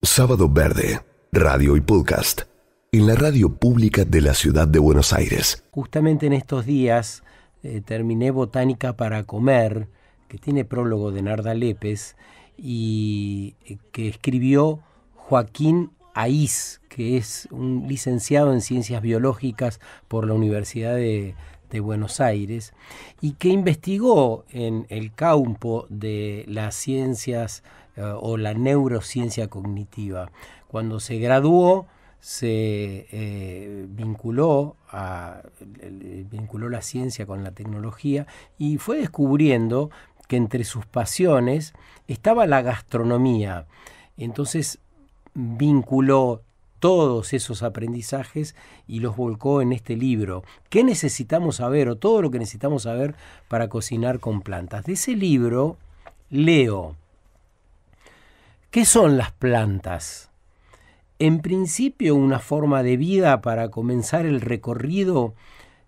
Sábado Verde, radio y podcast, en la radio pública de la ciudad de Buenos Aires. Justamente en estos días terminé Botánica para Comer, que tiene prólogo de Narda Lépez, y que escribió Joaquín Aiz, que es un licenciado en Ciencias Biológicas por la Universidad de Buenos Aires, y que investigó en el campo de las ciencias o la neurociencia cognitiva. Cuando se graduó, se vinculó la ciencia con la tecnología y fue descubriendo que entre sus pasiones estaba la gastronomía. Entonces vinculó todos esos aprendizajes y los volcó en este libro. ¿Qué necesitamos saber o todo lo que necesitamos saber para cocinar con plantas? De ese libro leo: ¿qué son las plantas? En principio, una forma de vida para comenzar el recorrido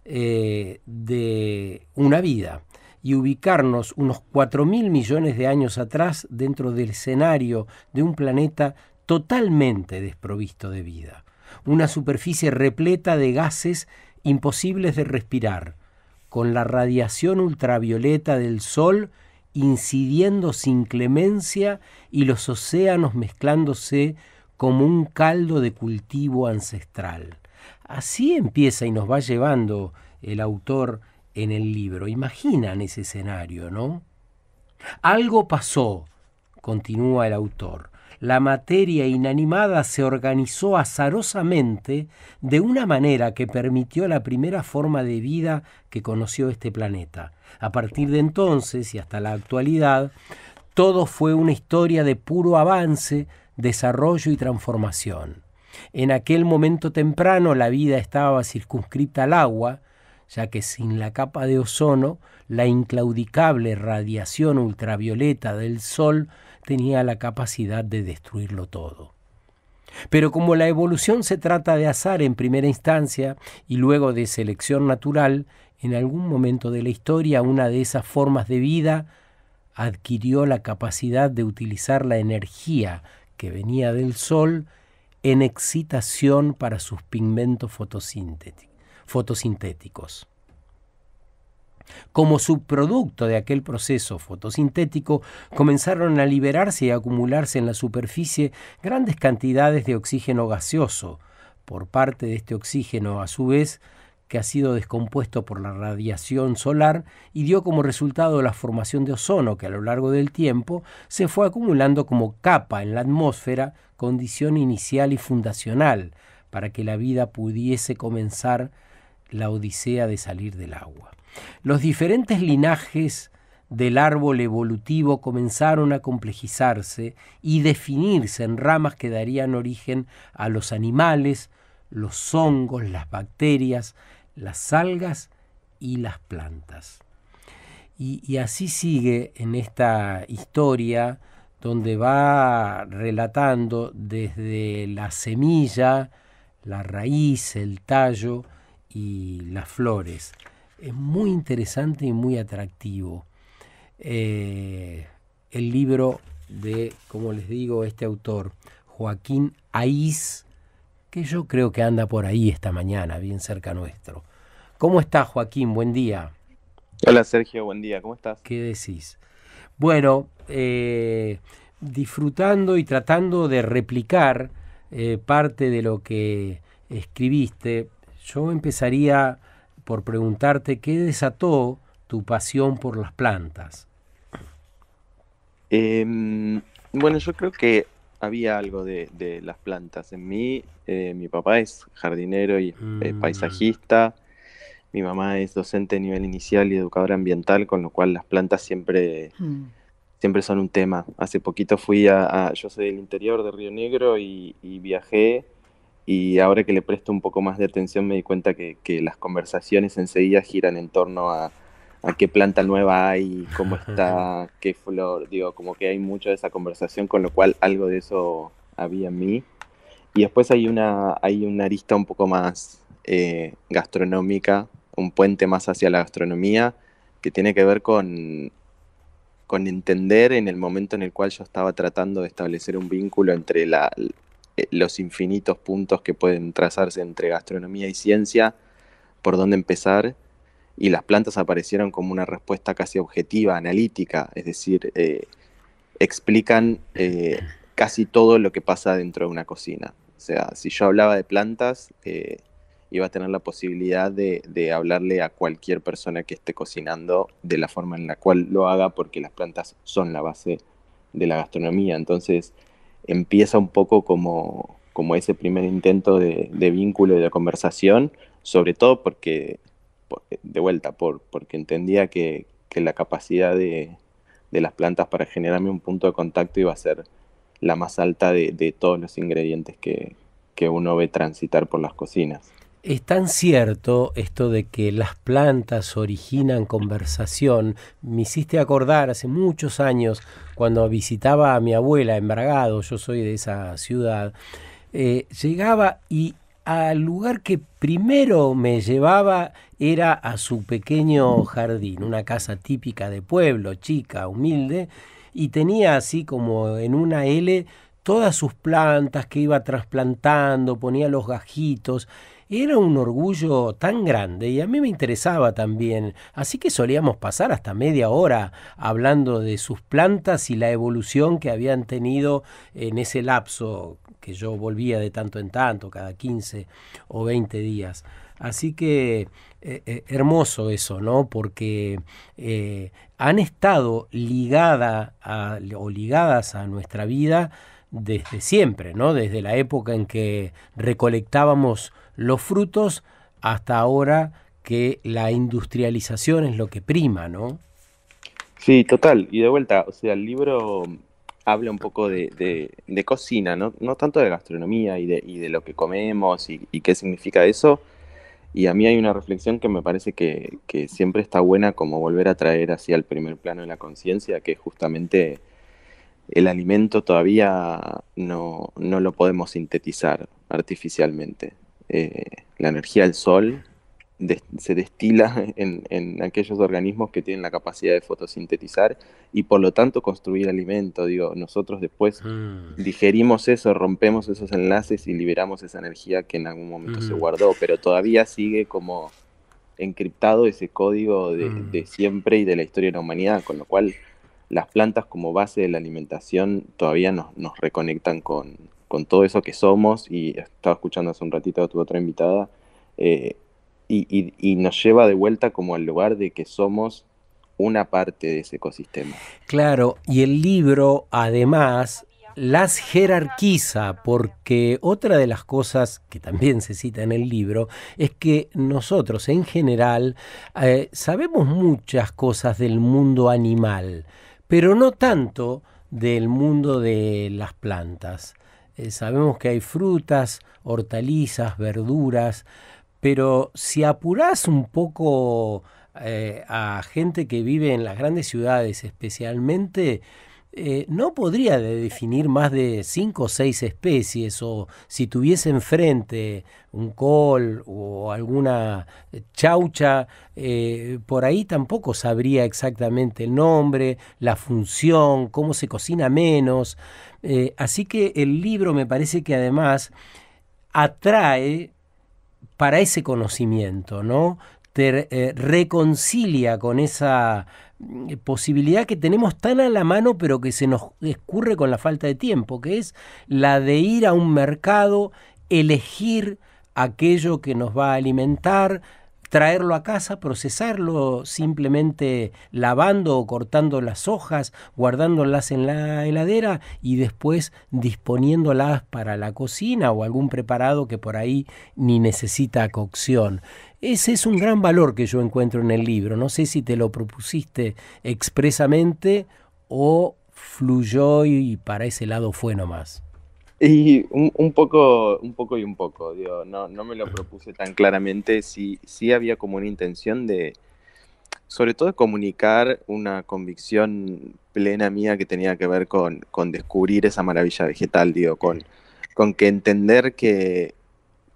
de una vida y ubicarnos unos 4.000 millones de años atrás dentro del escenario de un planeta totalmente desprovisto de vida. Una superficie repleta de gases imposibles de respirar, con la radiación ultravioleta del Sol incidiendo sin clemencia y los océanos mezclándose como un caldo de cultivo ancestral. Así empieza y nos va llevando el autor en el libro. Imaginan ese escenario, ¿no? Algo pasó, continúa el autor. La materia inanimada se organizó azarosamente de una manera que permitió la primera forma de vida que conoció este planeta. A partir de entonces y hasta la actualidad, todo fue una historia de puro avance, desarrollo y transformación. En aquel momento temprano la vida estaba circunscripta al agua, ya que sin la capa de ozono, la inclaudicable radiación ultravioleta del Sol tenía la capacidad de destruirlo todo. Pero como la evolución se trata de azar en primera instancia y luego de selección natural, en algún momento de la historia una de esas formas de vida adquirió la capacidad de utilizar la energía que venía del Sol en excitación para sus pigmentos fotosintéticos. Como subproducto de aquel proceso fotosintético, comenzaron a liberarse y a acumularse en la superficie grandes cantidades de oxígeno gaseoso. Por parte de este oxígeno, a su vez, que ha sido descompuesto por la radiación solar y dio como resultado la formación de ozono, que a lo largo del tiempo se fue acumulando como capa en la atmósfera, condición inicial y fundacional para que la vida pudiese comenzar la odisea de salir del agua. Los diferentes linajes del árbol evolutivo comenzaron a complejizarse y definirse en ramas que darían origen a los animales, los hongos, las bacterias, las algas y las plantas. Y así sigue en esta historia donde va relatando desde la semilla, la raíz, el tallo y las flores. Es muy interesante y muy atractivo. El libro de, como les digo, este autor, Joaquín Aiz, que yo creo que anda por ahí esta mañana, bien cerca nuestro. ¿Cómo estás, Joaquín? Buen día. Hola Sergio, buen día, ¿cómo estás? ¿Qué decís? Bueno, disfrutando y tratando de replicar parte de lo que escribiste, yo empezaría por preguntarte qué desató tu pasión por las plantas. Bueno, yo creo que había algo de las plantas en mí. Mi papá es jardinero y paisajista. Mi mamá es docente a nivel inicial y educadora ambiental, con lo cual las plantas siempre son un tema. Hace poquito fui yo soy del interior de Río Negro y viajé. Y ahora que le presto un poco más de atención me di cuenta que las conversaciones enseguida giran en torno a qué planta nueva hay, cómo está, qué flor, digo, como que hay mucho de esa conversación, con lo cual algo de eso había en mí. Y después hay una arista un poco más gastronómica, un puente más hacia la gastronomía, que tiene que ver con con entender en el momento en el cual yo estaba tratando de establecer un vínculo entre los infinitos puntos que pueden trazarse entre gastronomía y ciencia, por dónde empezar, y las plantas aparecieron como una respuesta casi objetiva, analítica, es decir, explican casi todo lo que pasa dentro de una cocina. O sea, si yo hablaba de plantas, iba a tener la posibilidad de hablarle a cualquier persona que esté cocinando de la forma en la cual lo haga, porque las plantas son la base de la gastronomía. Entonces empieza un poco como ese primer intento de vínculo y de conversación, sobre todo porque, de vuelta, porque entendía que la capacidad de las plantas para generarme un punto de contacto iba a ser la más alta de todos los ingredientes que uno ve transitar por las cocinas. Es tan cierto esto de que las plantas originan conversación. Me hiciste acordar hace muchos años cuando visitaba a mi abuela en Bragado, yo soy de esa ciudad, llegaba y al lugar que primero me llevaba era a su pequeño jardín, una casa típica de pueblo, chica, humilde, y tenía así como en una L todas sus plantas que iba trasplantando, ponía los gajitos. Era un orgullo tan grande y a mí me interesaba también, así que solíamos pasar hasta media hora hablando de sus plantas y la evolución que habían tenido en ese lapso que yo volvía de tanto en tanto, cada 15 o 20 días. Así que hermoso eso, ¿no? Porque han estado ligadas a nuestra vida desde siempre, ¿no? Desde la época en que recolectábamos los frutos hasta ahora que la industrialización es lo que prima, ¿no? Sí, total. Y de vuelta, o sea, el libro habla un poco de cocina, ¿no? No tanto de gastronomía y de lo que comemos y qué significa eso. Y a mí hay una reflexión que me parece que siempre está buena, como volver a traer hacia el primer plano de la conciencia, que justamente el alimento todavía no lo podemos sintetizar artificialmente. La energía del sol se destila en aquellos organismos que tienen la capacidad de fotosintetizar y por lo tanto construir alimento. Digo, nosotros después digerimos eso, rompemos esos enlaces y liberamos esa energía que en algún momento se guardó, pero todavía sigue como encriptado ese código de siempre y de la historia de la humanidad, con lo cual las plantas como base de la alimentación todavía nos reconectan con todo eso que somos. Y estaba escuchando hace un ratito a tu otra invitada, y nos lleva de vuelta como al lugar de que somos una parte de ese ecosistema. Claro, y el libro además las jerarquiza, porque otra de las cosas que también se cita en el libro es que nosotros en general sabemos muchas cosas del mundo animal, pero no tanto del mundo de las plantas. Sabemos que hay frutas, hortalizas, verduras, pero si apurás un poco a gente que vive en las grandes ciudades especialmente, no podría definir más de 5 o 6 especies, o si tuviese enfrente un col o alguna chaucha, por ahí tampoco sabría exactamente el nombre, la función, cómo se cocina menos. Así que el libro me parece que además atrae para ese conocimiento, ¿no? Te reconcilia con esa posibilidad que tenemos tan a la mano, pero que se nos escurre con la falta de tiempo, que es la de ir a un mercado, elegir aquello que nos va a alimentar, traerlo a casa, procesarlo simplemente lavando o cortando las hojas, guardándolas en la heladera y después disponiéndolas para la cocina o algún preparado que por ahí ni necesita cocción. Ese es un gran valor que yo encuentro en el libro. No sé si te lo propusiste expresamente o fluyó y para ese lado fue nomás. Y un poco y un poco, digo, no me lo propuse tan claramente. Sí había como una intención sobre todo de comunicar una convicción plena mía que tenía que ver con descubrir esa maravilla vegetal, digo, con que entender que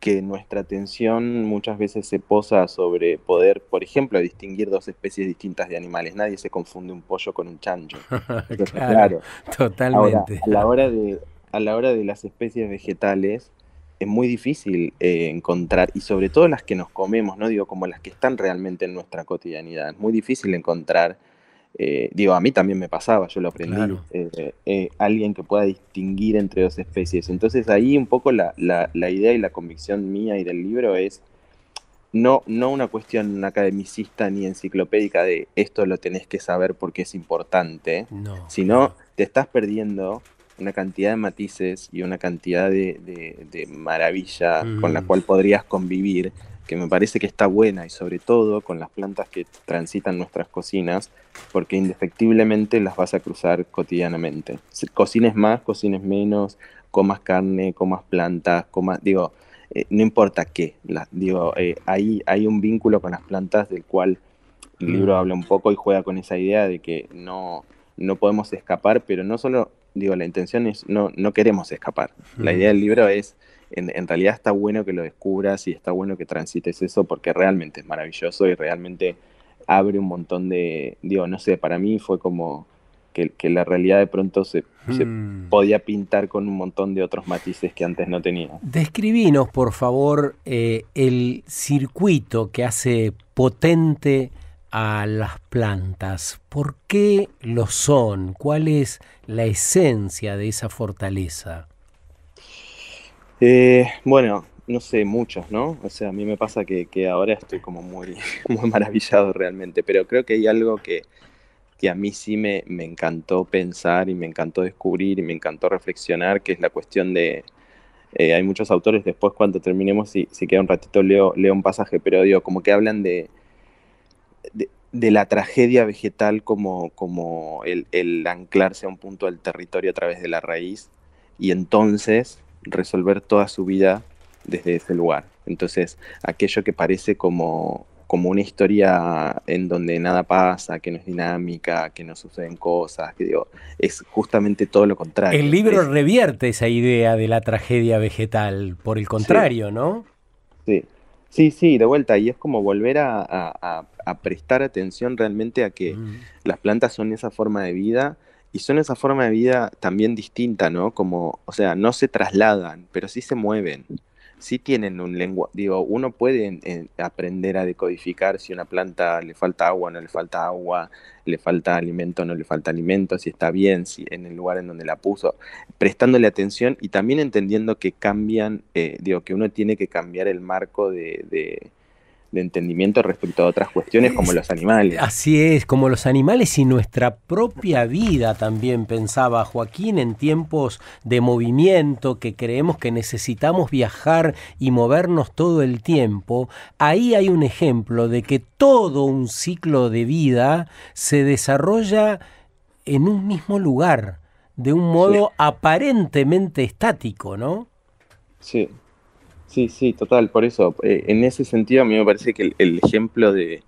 que nuestra atención muchas veces se posa sobre poder, por ejemplo, distinguir dos especies distintas de animales. Nadie se confunde un pollo con un chancho. Eso está Claro, claro. Ahora, totalmente. a la hora de las especies vegetales, es muy difícil encontrar, y sobre todo las que nos comemos, no digo como las que están realmente en nuestra cotidianidad, es muy difícil encontrar, digo, a mí también me pasaba, yo lo aprendí, Claro. alguien que pueda distinguir entre dos especies. Entonces ahí un poco la idea y la convicción mía y del libro es no una cuestión academicista ni enciclopédica de esto lo tenés que saber porque es importante, No, sino claro. te estás perdiendo una cantidad de matices y una cantidad de maravilla con la Mm. cual podrías convivir, que me parece que está buena, y sobre todo con las plantas que transitan nuestras cocinas, porque indefectiblemente las vas a cruzar cotidianamente. Cocines más, cocines menos, comas carne, comas plantas, comas, digo, no importa qué, digo, hay un vínculo con las plantas del cual el libro Mm. habla un poco y juega con esa idea de que no podemos escapar, pero no solo, digo, la intención es, no queremos escapar. La idea Mm. del libro es, en realidad está bueno que lo descubras y está bueno que transites eso porque realmente es maravilloso y realmente abre un montón de, digo, no sé, para mí fue como que la realidad de pronto se Mm. podía pintar con un montón de otros matices que antes no tenía. Describinos, por favor, el circuito que hace potente a las plantas. ¿Por qué lo son? ¿Cuál es la esencia de esa fortaleza? Bueno, no sé, muchos, ¿no? O sea, a mí me pasa que ahora estoy como muy, muy maravillado realmente, pero creo que hay algo que a mí sí me encantó pensar y me encantó descubrir y me encantó reflexionar, que es la cuestión de, hay muchos autores, después cuando terminemos, si queda un ratito leo un pasaje, pero digo, como que hablan de la tragedia vegetal como el anclarse a un punto del territorio a través de la raíz y entonces resolver toda su vida desde ese lugar. Entonces, aquello que parece como una historia en donde nada pasa, que no es dinámica, que no suceden cosas, que digo, es justamente todo lo El contrario. libro revierte esa idea de la tragedia vegetal, por el Sí, contrario, ¿no? sí, sí, sí, de vuelta, y es como volver a prestar atención realmente a que Mm. las plantas son esa forma de vida y son esa forma de vida también distinta, ¿no? Como, o sea, no se trasladan, pero sí se mueven, sí tienen un lenguaje, digo, uno puede aprender a decodificar si una planta le falta agua, no le falta agua, le falta alimento, no le falta alimento, si está bien, si en el lugar en donde la puso, prestándole atención y también entendiendo que cambian, digo, que uno tiene que cambiar el marco de entendimiento respecto a otras cuestiones como Es- los animales. Así es, como los animales y nuestra propia vida también, pensaba Joaquín, en tiempos de movimiento, que creemos que necesitamos viajar y movernos todo el tiempo. Ahí hay un ejemplo de que todo un ciclo de vida se desarrolla en un mismo lugar, de un Sí, modo aparentemente estático, ¿no? sí, sí, sí, total. Por eso, en ese sentido, a mí me parece que el ejemplo de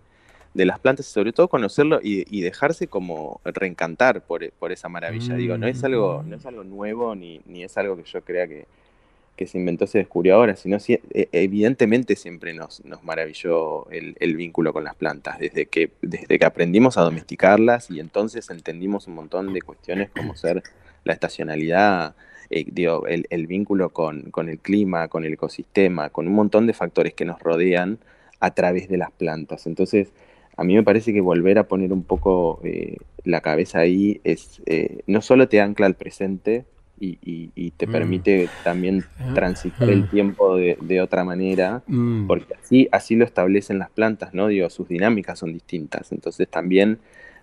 las plantas, y sobre todo conocerlo y dejarse como reencantar por esa maravilla. Digo, no es algo nuevo ni es algo que yo crea que se inventó, se descubrió ahora, sino evidentemente siempre nos maravilló el vínculo con las plantas, desde que aprendimos a domesticarlas y entonces entendimos un montón de cuestiones como ser la estacionalidad, digo, el vínculo con el clima, con el ecosistema, con un montón de factores que nos rodean a través de las plantas. Entonces, a mí me parece que volver a poner un poco la cabeza ahí no solo te ancla al presente, y te Mm. permite también transitar el tiempo de otra manera, Mm. porque así lo establecen las plantas, ¿no? Digo, sus dinámicas son distintas. Entonces también,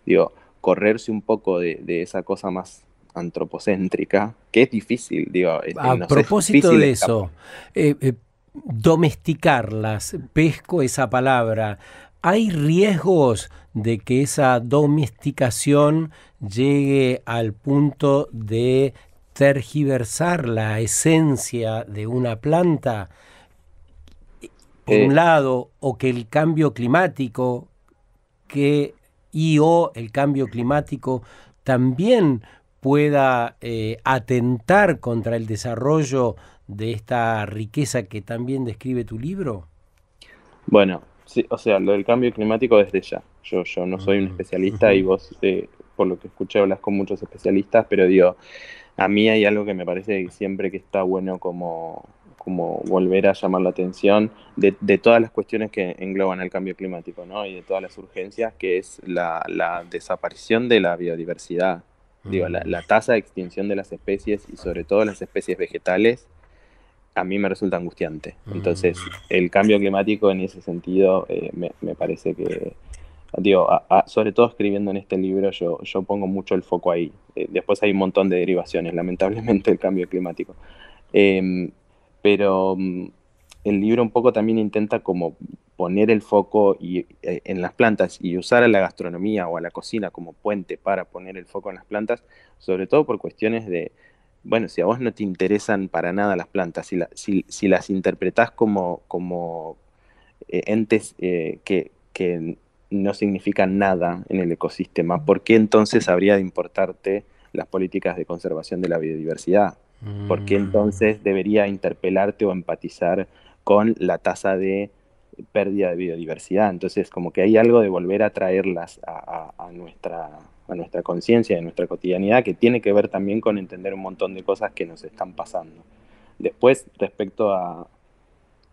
digo, correrse un poco de esa cosa más antropocéntrica, que es difícil, digo, A nos es propósito difícil de escapar. eso, domesticarlas, pesco esa palabra, ¿hay riesgos de que esa domesticación llegue al punto de tergiversar la esencia de una planta, por un Eh, lado, o que el cambio climático, que el cambio climático también pueda atentar contra el desarrollo de esta riqueza que también describe tu libro? Bueno, sí, o sea, lo del cambio climático desde ya. Yo no soy un especialista y vos, por lo que escuché, hablas con muchos especialistas, pero digo, a mí hay algo que me parece que siempre que está bueno como volver a llamar la atención de todas las cuestiones que engloban el cambio climático, ¿no? Y de todas las urgencias, que es la desaparición de la biodiversidad. Digo, la tasa de extinción de las especies y sobre todo las especies vegetales, a mí me resulta angustiante. Entonces, el cambio climático en ese sentido me parece que, digo, sobre todo escribiendo en este libro, yo pongo mucho el foco ahí. Después hay un montón de derivaciones, lamentablemente, del cambio climático. Eh, pero el libro un poco también intenta como poner el foco en las plantas y usar a la gastronomía o a la cocina como puente para poner el foco en las plantas, sobre todo por cuestiones de, bueno, si a vos no te interesan para nada las plantas, si las interpretás como entes que no significan nada en el ecosistema, ¿por qué entonces habría de importarte las políticas de conservación de la biodiversidad? ¿Por qué entonces debería interpelarte o empatizar con la tasa de pérdida de biodiversidad? Entonces, como que hay algo de volver a traerlas a nuestra conciencia, a nuestra cotidianidad, que tiene que ver también con entender un montón de cosas que nos están pasando. Después, respecto a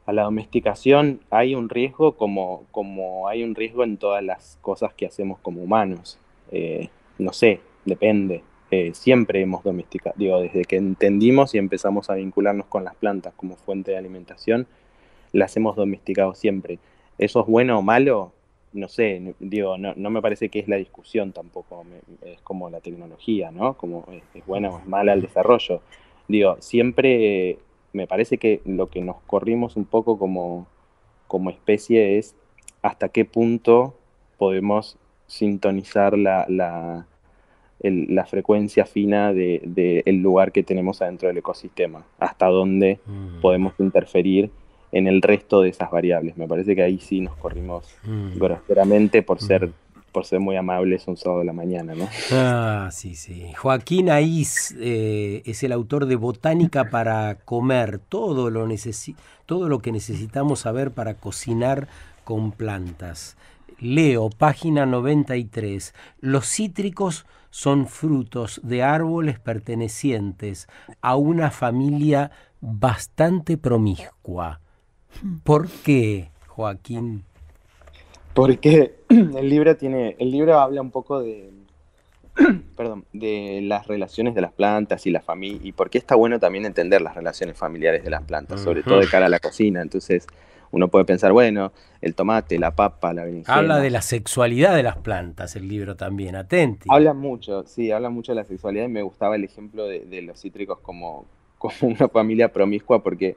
la domesticación, hay un riesgo como hay un riesgo en todas las cosas que hacemos como humanos. No sé, depende. Siempre hemos domesticado, digo, desde que entendimos y empezamos a vincularnos con las plantas como fuente de alimentación, las hemos domesticado siempre. ¿Eso es bueno o malo? No sé, digo, no me parece que es la discusión tampoco, es como la tecnología, ¿no? Como es buena o es mala el desarrollo. Digo, siempre me parece que lo que nos corrimos un poco como especie es hasta qué punto podemos sintonizar la frecuencia fina del lugar que tenemos adentro del ecosistema, hasta dónde podemos interferir en el resto de esas variables. Me parece que ahí sí nos corrimos groseramente por ser muy amables un sábado de la mañana, ¿no? Ah, sí, sí. Joaquín Aís es el autor de Botánica para comer, todo lo que necesitamos saber para cocinar con plantas. Leo, página 93. Los cítricos son frutos de árboles pertenecientes a una familia bastante promiscua. ¿Por qué, Joaquín? Porque el libro habla un poco de las relaciones de las plantas y la familia, y por qué está bueno también entender las relaciones familiares de las plantas, sobre todo de cara a la cocina. Entonces, uno puede pensar, bueno, el tomate, la papa, la berenjena. Habla de la sexualidad de las plantas, el libro también, atenti. Habla mucho de la sexualidad, y me gustaba el ejemplo de los cítricos como una familia promiscua, porque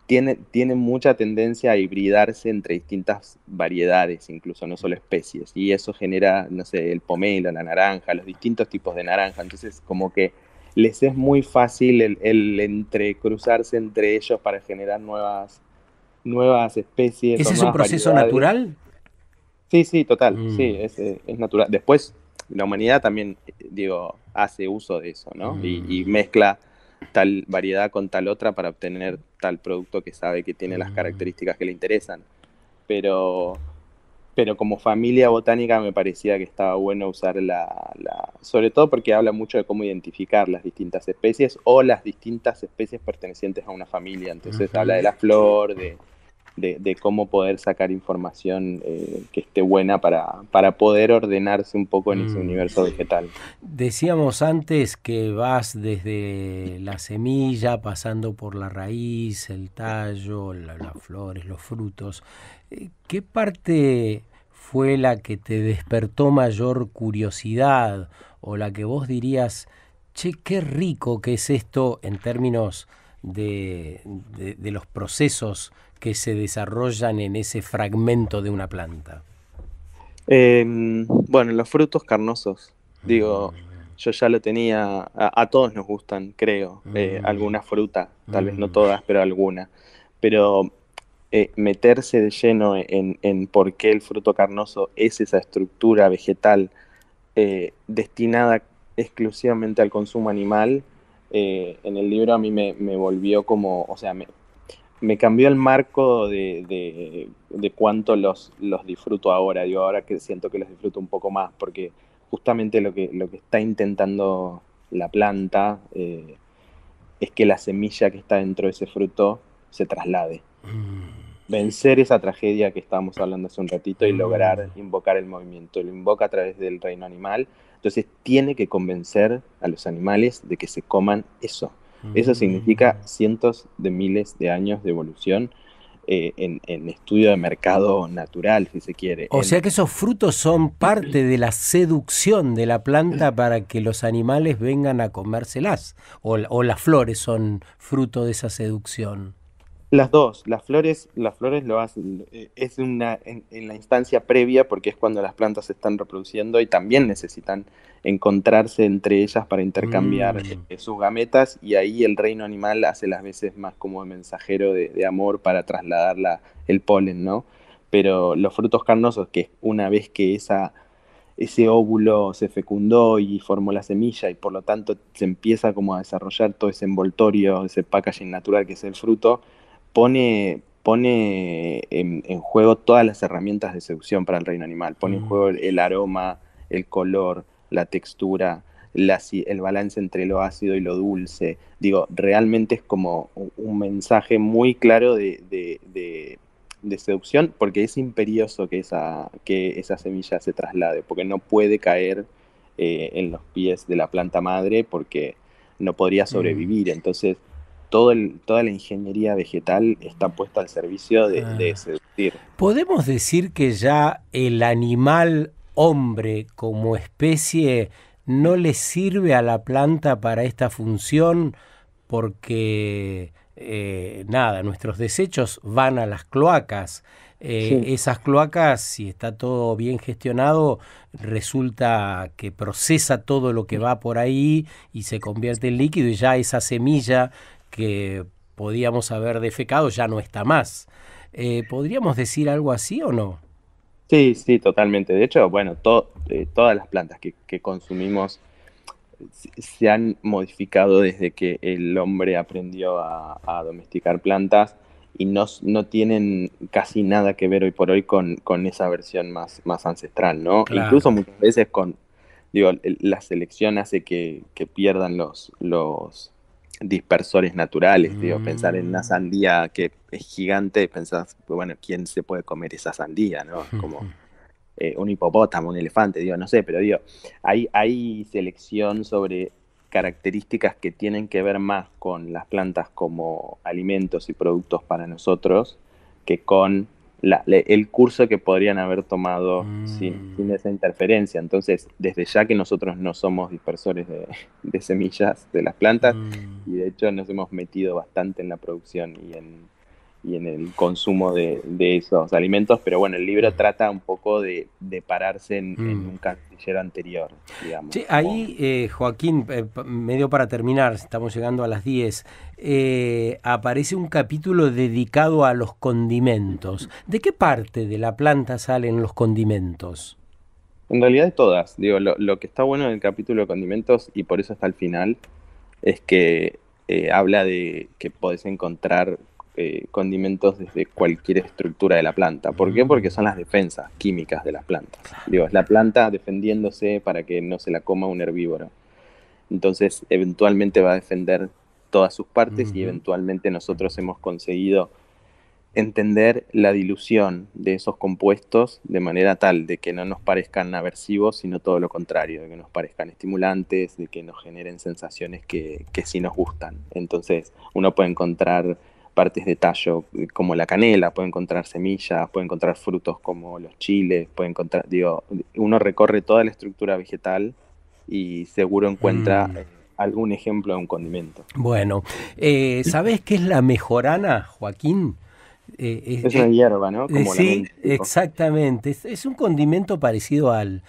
tiene mucha tendencia a hibridarse entre distintas variedades, incluso no solo especies, y eso genera, no sé, el pomelo, la naranja, los distintos tipos de naranja. Entonces, como que les es muy fácil el entrecruzarse entre ellos para generar nuevas especies. ¿Ese o es un nuevas proceso variedades. natural? Sí, total, sí, es natural. Después, la humanidad también, digo, hace uso de eso, ¿no? Y mezcla tal variedad con tal otra para obtener tal producto que sabe que tiene las características que le interesan. Pero como familia botánica me parecía que estaba bueno usar sobre todo porque habla mucho de cómo identificar las distintas especies o las distintas especies pertenecientes a una familia. Entonces habla de la flor, de cómo poder sacar información que esté buena para poder ordenarse un poco en ese universo vegetal. Decíamos antes que vas desde la semilla, pasando por la raíz, el tallo, las flores, los frutos. ¿Qué parte fue la que te despertó mayor curiosidad o la que vos dirías, che, qué rico que es esto en términos de los procesos que se desarrollan en ese fragmento de una planta? Bueno, los frutos carnosos. Digo, yo ya lo tenía, a todos nos gustan, creo, alguna fruta, tal vez no todas, pero alguna. Pero meterse de lleno en por qué el fruto carnoso es esa estructura vegetal destinada exclusivamente al consumo animal, en el libro a mí me volvió como, o sea, me cambió el marco de cuánto los disfruto ahora. Digo, ahora que siento que los disfruto un poco más, porque justamente lo que está intentando la planta es que la semilla que está dentro de ese fruto se traslade. Vencer esa tragedia que estábamos hablando hace un ratito y lograr invocar el movimiento. Lo invoca a través del reino animal. Entonces tiene que convencer a los animales de que se coman eso. Eso significa cientos de miles de años de evolución en estudio de mercado natural, si se quiere. O sea que esos frutos son parte de la seducción de la planta para que los animales vengan a comérselas. O las flores son fruto de esa seducción. Las dos, las flores lo hacen, es en la instancia previa porque es cuando las plantas se están reproduciendo y también necesitan encontrarse entre ellas para intercambiar sus gametas, y ahí el reino animal hace las veces más como mensajero de amor para trasladar el polen, ¿no? Pero los frutos carnosos, que una vez que ese óvulo se fecundó y formó la semilla y por lo tanto se empieza como a desarrollar todo ese envoltorio, ese packaging natural que es el fruto, pone en juego todas las herramientas de seducción para el reino animal. Pone en juego el aroma, el color, la textura, el balance entre lo ácido y lo dulce. Digo, realmente es como un mensaje muy claro de seducción, porque es imperioso que esa semilla se traslade, porque no puede caer en los pies de la planta madre porque no podría sobrevivir. Entonces, toda la ingeniería vegetal está puesta al servicio de seducir. ¿Podemos decir que ya el animal hombre como especie no le sirve a la planta para esta función porque, nuestros desechos van a las cloacas? Sí. Esas cloacas, si está todo bien gestionado, resulta que procesa todo lo que va por ahí y se convierte en líquido, y ya esa semilla que podíamos haber defecado ya no está más. ¿Podríamos decir algo así o no? Sí, sí, totalmente. De hecho, bueno, todas las plantas que consumimos se han modificado desde que el hombre aprendió a domesticar plantas y no tienen casi nada que ver hoy por hoy con esa versión más ancestral, ¿no? Claro. Incluso muchas veces la selección hace que pierdan los dispersores naturales. Pensar en una sandía que es gigante, pensás, bueno, ¿quién se puede comer esa sandía, no? Como un hipopótamo, un elefante, no sé, pero hay selección sobre características que tienen que ver más con las plantas como alimentos y productos para nosotros que con el curso que podrían haber tomado sin esa interferencia. Entonces, desde ya que nosotros no somos dispersores de semillas de las plantas, y de hecho nos hemos metido bastante en la producción y en el consumo de esos alimentos, pero bueno, el libro trata un poco de pararse en un casillero anterior, digamos. Sí, ahí, Joaquín, medio para terminar, estamos llegando a las 10, aparece un capítulo dedicado a los condimentos. ¿De qué parte de la planta salen los condimentos? En realidad de todas. Lo que está bueno en el capítulo de condimentos, y por eso está al final, es que habla de que podés encontrar condimentos desde cualquier estructura de la planta. ¿Por qué? Porque son las defensas químicas de las plantas. Es la planta defendiéndose para que no se la coma un herbívoro. Entonces, eventualmente va a defender todas sus partes y eventualmente nosotros hemos conseguido entender la dilución de esos compuestos de manera tal de que no nos parezcan aversivos, sino todo lo contrario, de que nos parezcan estimulantes, de que nos generen sensaciones que sí nos gustan. Entonces, uno puede encontrar partes de tallo como la canela, puede encontrar semillas, puede encontrar frutos como los chiles, puede encontrar, uno recorre toda la estructura vegetal y seguro encuentra algún ejemplo de un condimento. Bueno, ¿sabés qué es la mejorana, Joaquín? Es una hierba, ¿no? Como sí, exactamente. Es un condimento parecido al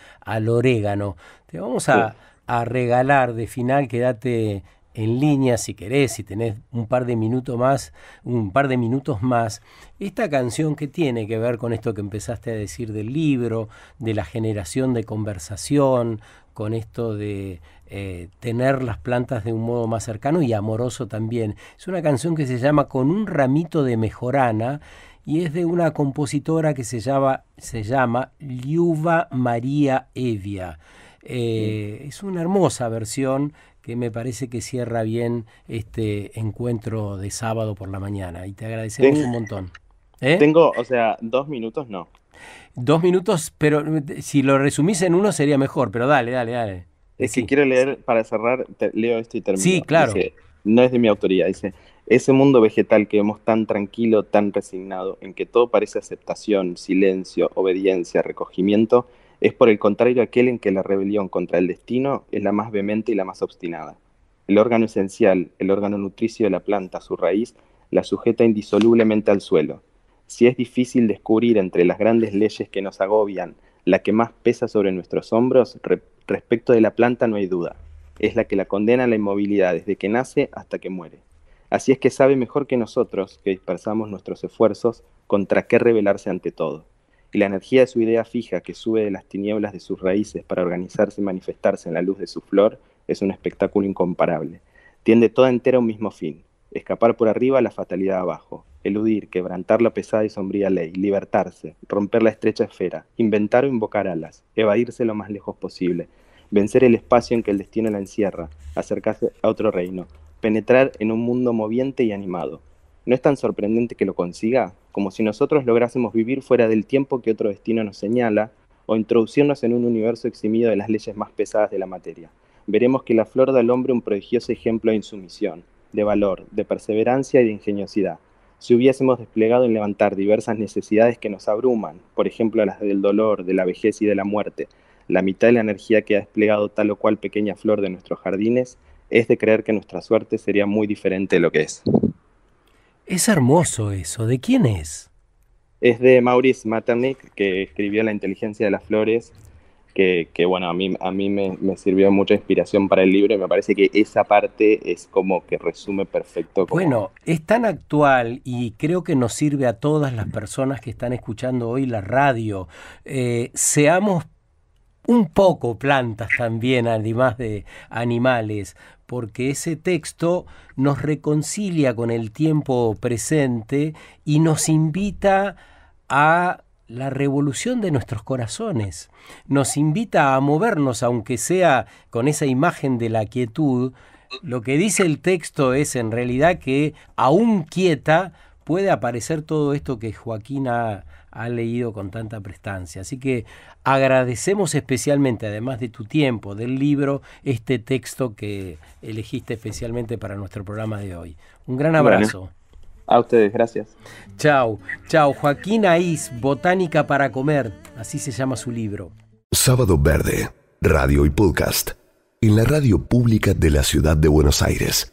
orégano. Te vamos a regalar de final, quédate en línea si querés, si tenés un par de minutos más, esta canción que tiene que ver con esto que empezaste a decir del libro, de la generación de conversación, con esto de tener las plantas de un modo más cercano y amoroso también. Es una canción que se llama Con un ramito de mejorana y es de una compositora que se llama Liuba María Evia. Es una hermosa versión que me parece que cierra bien este encuentro de sábado por la mañana y te agradecemos un montón. Tengo, 2 minutos no. 2 minutos, pero si lo resumís en uno sería mejor, pero dale. Es que quiero leer, para cerrar, leo esto y termino. Sí, claro. Dice, no es de mi autoría, dice, ese mundo vegetal que vemos tan tranquilo, tan resignado, en que todo parece aceptación, silencio, obediencia, recogimiento, es por el contrario aquel en que la rebelión contra el destino es la más vehemente y la más obstinada. El órgano esencial, el órgano nutricio de la planta, su raíz, la sujeta indisolublemente al suelo. Si es difícil descubrir entre las grandes leyes que nos agobian la que más pesa sobre nuestros hombros, respecto de la planta no hay duda. Es la que la condena a la inmovilidad desde que nace hasta que muere. Así es que sabe mejor que nosotros, que dispersamos nuestros esfuerzos, contra qué rebelarse ante todo. Y la energía de su idea fija que sube de las tinieblas de sus raíces para organizarse y manifestarse en la luz de su flor es un espectáculo incomparable. Tiende toda entera a un mismo fin: escapar por arriba a la fatalidad abajo, eludir, quebrantar la pesada y sombría ley, libertarse, romper la estrecha esfera, inventar o invocar alas, evadirse lo más lejos posible, vencer el espacio en que el destino la encierra, acercarse a otro reino, penetrar en un mundo moviente y animado. ¿No es tan sorprendente que lo consiga? Como si nosotros lográsemos vivir fuera del tiempo que otro destino nos señala, o introducirnos en un universo eximido de las leyes más pesadas de la materia. Veremos que la flor da al hombre un prodigioso ejemplo de insumisión, de valor, de perseverancia y de ingeniosidad. Si hubiésemos desplegado en levantar diversas necesidades que nos abruman, por ejemplo las del dolor, de la vejez y de la muerte, la mitad de la energía que ha desplegado tal o cual pequeña flor de nuestros jardines, es de creer que nuestra suerte sería muy diferente de lo que es. Es hermoso eso. ¿De quién es? Es de Maurice Maeterlinck, que escribió La inteligencia de las flores, que bueno, a mí me sirvió mucha inspiración para el libro y me parece que esa parte es como que resume perfecto. Bueno, es tan actual y creo que nos sirve a todas las personas que están escuchando hoy la radio. Seamos un poco plantas también, además de animales, porque ese texto nos reconcilia con el tiempo presente y nos invita a la revolución de nuestros corazones. Nos invita a movernos, aunque sea con esa imagen de la quietud. Lo que dice el texto es en realidad que aún quieta puede aparecer todo esto que Joaquín ha leído con tanta prestancia. Así que agradecemos especialmente, además de tu tiempo, del libro, este texto que elegiste especialmente para nuestro programa de hoy. Un gran abrazo. Bueno, a ustedes, gracias. Chau. Joaquín Aís, Botánica para comer, así se llama su libro. Sábado Verde, radio y podcast, en la radio pública de la ciudad de Buenos Aires.